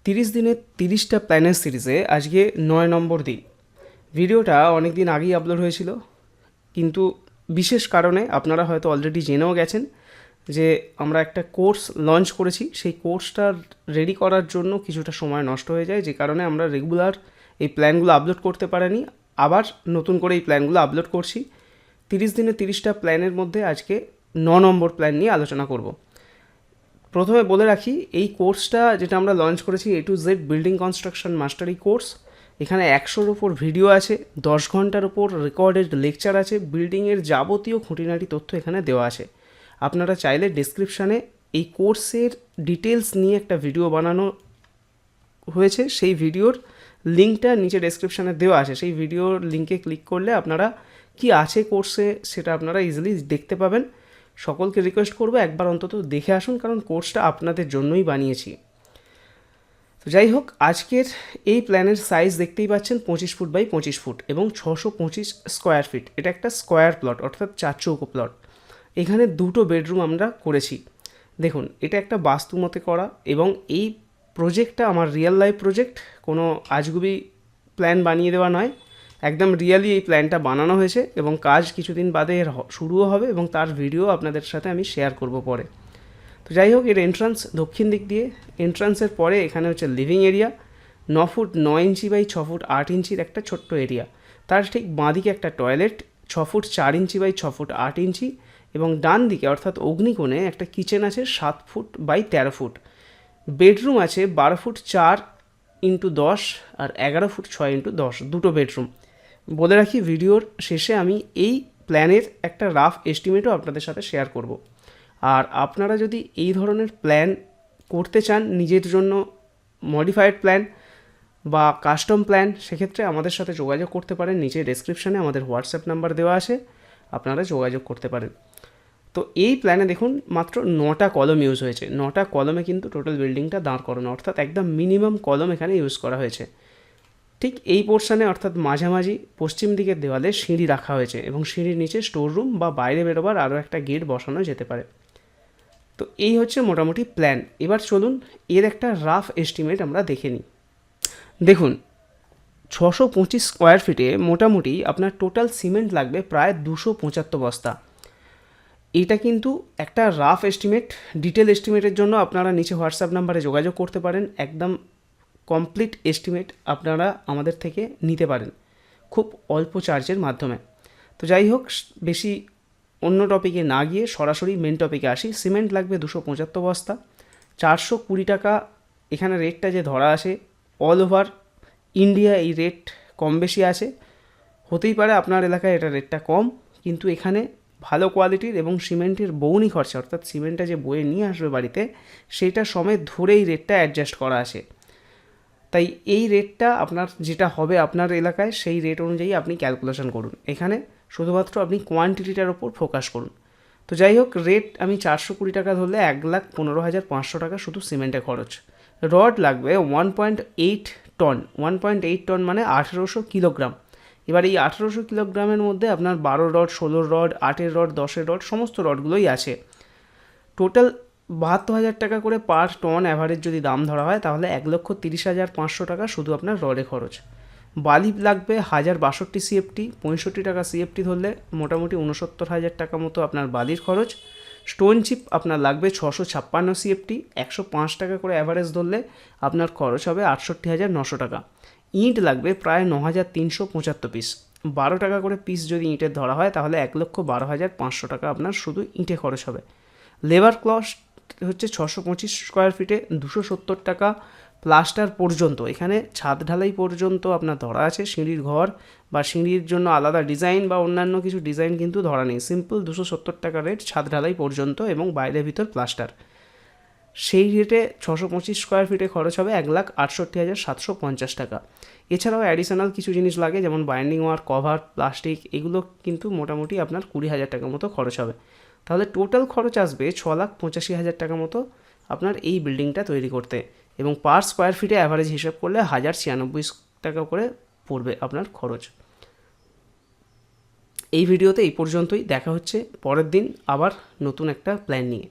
30 দিনে 30টা প্ল্যানের সিরিজে আজকে 9 নম্বর দিন। ভিডিওটা অনেক দিন আগেই আপলোড হয়েছিল, কিন্তু বিশেষ কারণে আপনারা হয়তো অলরেডি জেনেও গেছেন যে আমরা একটা কোর্স লঞ্চ করেছি। সেই কোর্সটা রেডি করার জন্য কিছুটা সময় নষ্ট হয়ে যায়, যে কারণে আমরা রেগুলার এই প্ল্যানগুলো আপলোড করতে পারিনি। আবার নতুন করে এই প্ল্যানগুলো আপলোড করছি। 30 দিনে 30টা প্ল্যানের মধ্যে আজকে 9 নম্বর প্ল্যান নিয়ে আলোচনা করব। প্রথমে বলে রাখি, এই কোর্সটা যেটা আমরা লঞ্চ করেছি A to Z building construction mastery course. এখানে 100-র ওপর ভিডিও আছে, 10 ঘন্টার ওপর রেকর্ডেড লেকচার আছে, বিল্ডিংয়ের যাবতীয় খুঁটিনাটি তথ্য এখানে দেওয়া আছে। আপনারা চাইলে ডেসক্রিপশানে এই কোর্সের ডিটেলস নিয়ে একটা ভিডিও বানানো হয়েছে, সেই ভিডিওর লিঙ্কটা নিচে ডেসক্রিপশানে দেওয়া আছে। সেই ভিডিওর লিঙ্কে ক্লিক করলে আপনারা কি আছে কোর্সে সেটা আপনারা ইজিলি দেখতে পাবেন। সকলকে রিকোয়েস্ট করবো একবার অন্তত দেখে আসুন, কারণ কোর্সটা আপনাদের জন্যই বানিয়েছি। তো যাই হোক, আজকের এই প্ল্যানের সাইজ দেখতেই পাচ্ছেন 25 ফুট বাই 25 ফুট এবং 625 স্কোয়ার ফিট। এটা একটা স্কোয়ার প্লট, অর্থাৎ 4 চৌকো প্লট। এখানে 2টো বেডরুম আমরা করেছি। দেখুন, এটা একটা বাস্তুমতে করা, এবং এই প্রজেক্টটা আমার রিয়েল লাইফ প্রজেক্ট, কোনো আজগুবি প্ল্যান বানিয়ে দেওয়া নয়। একদম রিয়েলি এই প্ল্যানটা বানানো হয়েছে এবং কাজ কিছুদিন বাদে এর শুরুও হবে, এবং তার ভিডিও আপনাদের সাথে আমি শেয়ার করব পরে। তো যাই হোক, এর এন্ট্রান্স দক্ষিণ দিক দিয়ে। এন্ট্রান্সের পরে এখানে হচ্ছে living area, 9 foot 9 inch by 6 foot 8 ইঞ্চির একটা ছোট্ট এরিয়া। তার ঠিক বাঁদিকে একটা toilet, 6 foot 4 inch by 6 foot 8 inch, এবং ডান দিকে অর্থাৎ অগ্নিকোণে একটা কিচেন আছে 7 ফুট বাই 13 ফুট। বেডরুম আছে 12 ফুট 4 ইন্টু 10 আর 11 ফুট 6 ইন্টু 10, 2টো বেডরুম। বলে রাখি, ভিডিওর শেষে আমি এই প্ল্যানের একটা রাফ এস্টিমেটও আপনাদের সাথে শেয়ার করব। আর আপনারা যদি এই ধরনের প্ল্যান করতে চান নিজের জন্য, মডিফাইড প্ল্যান বা কাস্টম প্ল্যান, সেক্ষেত্রে আমাদের সাথে যোগাযোগ করতে পারেন। নিচে ডেসক্রিপশানে আমাদের হোয়াটসঅ্যাপ নাম্বার দেওয়া আছে, আপনারা যোগাযোগ করতে পারেন। তো এই প্ল্যানে দেখুন, মাত্র 9টা কলম ইউজ হয়েছে। 9টা কলমে কিন্তু টোটাল বিল্ডিংটা দাঁড় করানো, অর্থাৎ একদম মিনিমাম কলম এখানে ইউজ করা হয়েছে। ঠিক এই পোর্শনে অর্থাৎ মাঝামাঝি পশ্চিম দিকের দেওয়ালে সিঁড়ি রাখা হয়েছে, এবং সিঁড়ির নিচে স্টোর রুম বা বাইরে বেরোবার আরও একটা গেট বসানো যেতে পারে। তো এই হচ্ছে মোটামুটি প্ল্যান। এবার চলুন এর একটা রাফ এস্টিমেট আমরা দেখে নিই। দেখুন, 625 স্কোয়ার ফিটে মোটামুটি আপনার টোটাল সিমেন্ট লাগবে প্রায় 275 বস্তা। এটা কিন্তু একটা রাফ এস্টিমেট। ডিটেল এস্টিমেটের জন্য আপনারা নিচে হোয়াটসঅ্যাপ নাম্বারে যোগাযোগ করতে পারেন। একদম কমপ্লিট এস্টিমেট আপনারা আমাদের থেকে নিতে পারেন খুব অল্প চার্জের মাধ্যমে। তো যাই হোক, বেশি অন্য টপিকে না গিয়ে সরাসরি মেন টপিকে আসি। সিমেন্ট লাগবে 275 বস্তা, 420 টাকা এখানে রেটটা যে ধরা আছে। অল ওভার ইন্ডিয়া এই রেট কম বেশি আছে, হতেই পারে আপনার এলাকায় এটা রেটটা কম, কিন্তু এখানে ভালো কোয়ালিটির এবং সিমেন্টের বউনি খরচা, অর্থাৎ সিমেন্টটা যে বয়ে নিয়ে আসবে বাড়িতে, সেটা সময় ধরেই রেটটা অ্যাডজাস্ট করা আছে। তাই এই রেটটা আপনার যেটা হবে আপনার এলাকায়, সেই রেট অনুযায়ী আপনি ক্যালকুলেশন করুন। এখানে শুধুমাত্র আপনি কোয়ান্টিটিটার ওপর ফোকাস করুন। তো যাই হোক, রেট আমি 420 টাকা ধরলে 1,15,500 টাকা শুধু সিমেন্টে খরচ। রড লাগবে 1.8 টন। 1.8 টন মানে 1800 কিলোগ্রাম। এবার এই 1800 কিলোগ্রামের মধ্যে আপনার 12 রড, 16 রড, 8-এর রড, 10-এর রড, সমস্ত রডগুলোই আছে। টোটাল 72,000 টাকা করে পার টন অ্যাভারেজ যদি দাম ধরা হয়, তাহলে 1,30,500 টাকা শুধু আপনার রডে খরচ। বালি লাগবে 1062 CFT, 65 টাকা CFT ধরলে মোটামুটি 69,000 টাকা মতো আপনার বালির খরচ। স্টোন চিপ আপনার লাগবে 656 CFT, 105 টাকা করে অ্যাভারেজ ধরলে আপনার খরচ হবে 68,900 টাকা। ইঁট লাগবে প্রায় 9,375 পিস। 12 টাকা করে পিস যদি ইঁটের ধরা হয়, তাহলে 1,12,500 টাকা আপনার শুধু ইঁটে খরচ হবে। লেবার কস্ট হচ্ছে 625 স্কোয়ার ফিটে 270 টাকা প্লাস্টার পর্যন্ত। এখানে ছাদ ঢালাই পর্যন্ত আপনার ধরা আছে। সিঁড়ির ঘর বা সিঁড়ির জন্য আলাদা ডিজাইন বা অন্যান্য কিছু ডিজাইন কিন্তু ধরা নেই। সিম্পল 270 টাকা রেট ছাদ ঢালাই পর্যন্ত, এবং বাইরে ভিতর প্লাস্টার। সেই রেটে 625 স্কোয়ার ফিটে খরচ হবে 1,68,750 টাকা। এছাড়াও অ্যাডিশনাল কিছু জিনিস লাগে, যেমন বাইন্ডিং ওয়ার, কভার, প্লাস্টিক, এগুলো কিন্তু মোটামুটি আপনার 20,000 টাকা মতো খরচ হবে। তাহলে টোটাল খরচ আসবে 6,85,000 টাকা মতো আপনার এই বিল্ডিংটা তৈরি করতে, এবং পার স্কোয়ার ফিটে অ্যাভারেজ হিসাব করলে 1,096 টাকা করে পড়বে আপনার খরচ। এই ভিডিওতে এই পর্যন্তই। দেখা হচ্ছে পরের দিন আবার নতুন একটা প্ল্যান নিয়ে।